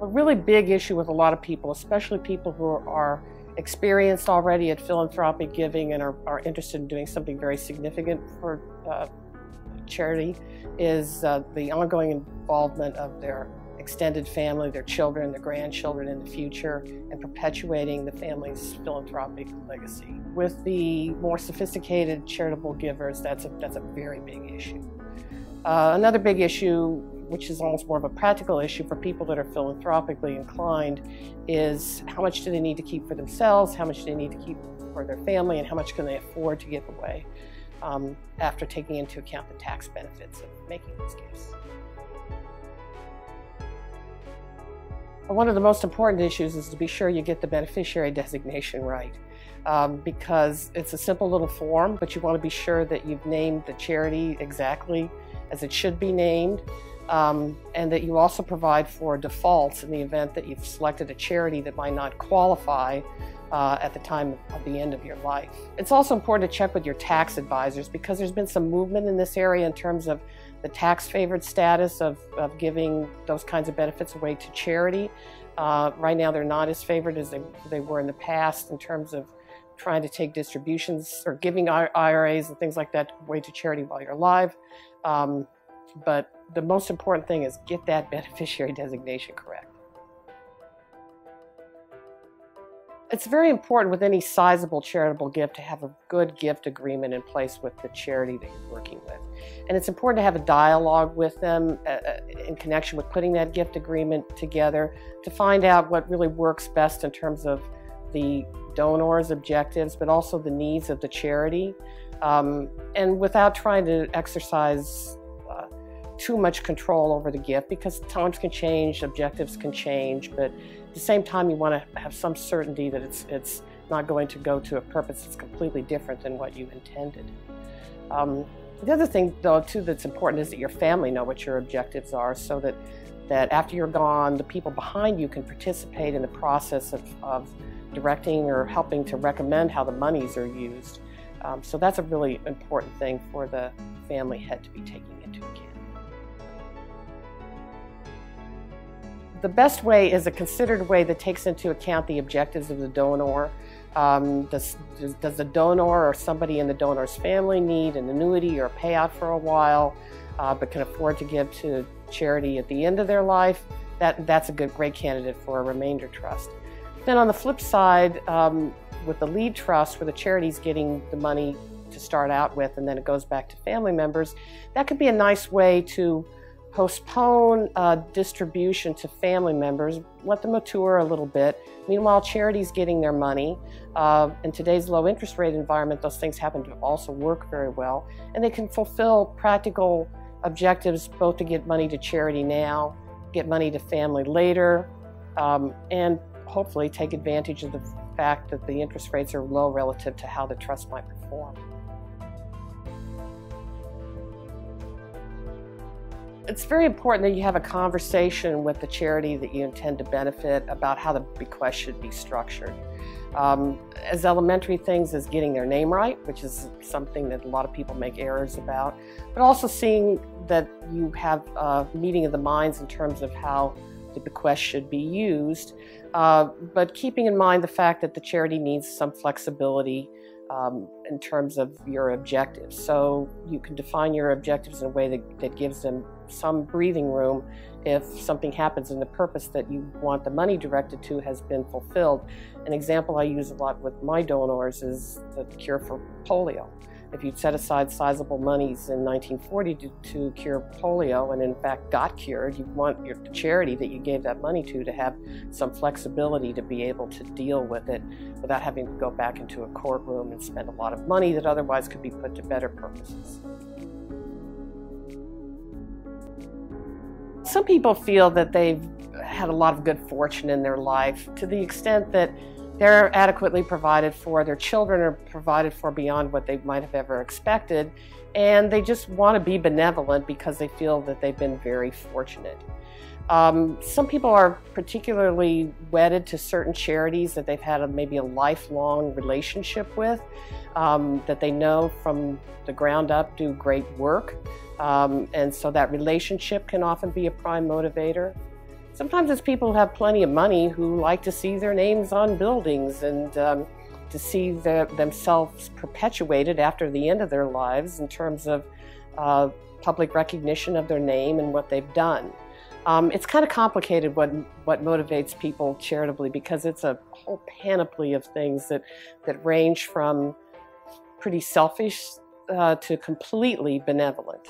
A really big issue with a lot of people, especially people who are experienced already at philanthropic giving and are interested in doing something very significant for charity, is the ongoing involvement of their extended family, their children, their grandchildren in the future, and perpetuating the family's philanthropic legacy. With the more sophisticated charitable givers, that's a very big issue. Another big issue, which is almost more of a practical issue for people that are philanthropically inclined, is how much do they need to keep for themselves, how much do they need to keep for their family, and how much can they afford to give away after taking into account the tax benefits of making these gifts. One of the most important issues is to be sure you get the beneficiary designation right, because it's a simple little form, but you want to be sure that you've named the charity exactly as it should be named, and that you also provide for defaults in the event that you've selected a charity that might not qualify at the time of the end of your life. It's also important to check with your tax advisors, because there's been some movement in this area in terms of the tax-favored status of giving those kinds of benefits away to charity. Right now they're not as favored as they were in the past in terms of trying to take distributions or giving IRAs and things like that away to charity while you're alive. But the most important thing is get that beneficiary designation correct. It's very important with any sizable charitable gift to have a good gift agreement in place with the charity that you're working with. And it's important to have a dialogue with them in connection with putting that gift agreement together to find out what really works best in terms of the donor's objectives, but also the needs of the charity. And without trying to exercise too much control over the gift, because times can change, objectives can change, but at the same time you want to have some certainty that it's not going to go to a purpose that's completely different than what you intended. The other thing, though, too, that's important is that your family know what your objectives are, so that after you're gone, the people behind you can participate in the process of directing or helping to recommend how the monies are used. So that's a really important thing for the family head to be taking into account. The best way is a considered way that takes into account the objectives of the donor. Does the donor or somebody in the donor's family need an annuity or a payout for a while, but can afford to give to charity at the end of their life? That's a great candidate for a remainder trust. Then on the flip side, with the lead trust, where the charity's getting the money to start out with and then it goes back to family members, that could be a nice way to postpone distribution to family members, let them mature a little bit. Meanwhile, charity's getting their money. In today's low interest rate environment, those things happen to also work very well. And they can fulfill practical objectives, both to get money to charity now, get money to family later, and hopefully take advantage of the fact that the interest rates are low relative to how the trust might perform. It's very important that you have a conversation with the charity that you intend to benefit about how the bequest should be structured. As elementary things as getting their name right, which is something that a lot of people make errors about, but also seeing that you have a meeting of the minds in terms of how the bequest should be used, but keeping in mind the fact that the charity needs some flexibility in terms of your objectives. So you can define your objectives in a way that gives them some breathing room if something happens and the purpose that you want the money directed to has been fulfilled. An example I use a lot with my donors is the cure for polio. If you'd set aside sizable monies in 1940 to cure polio and in fact got cured, you want the charity that you gave that money to have some flexibility to be able to deal with it without having to go back into a courtroom and spend a lot of money that otherwise could be put to better purposes. Some people feel that they've had a lot of good fortune in their life to the extent that they're adequately provided for, their children are provided for beyond what they might have ever expected, and they just want to be benevolent because they feel that they've been very fortunate. Some people are particularly wedded to certain charities that they've had maybe a lifelong relationship with, that they know from the ground up do great work, and so that relationship can often be a prime motivator. Sometimes it's people who have plenty of money who like to see their names on buildings and to see themselves perpetuated after the end of their lives in terms of public recognition of their name and what they've done. It's kind of complicated what motivates people charitably, because it's a whole panoply of things that range from pretty selfish to completely benevolent.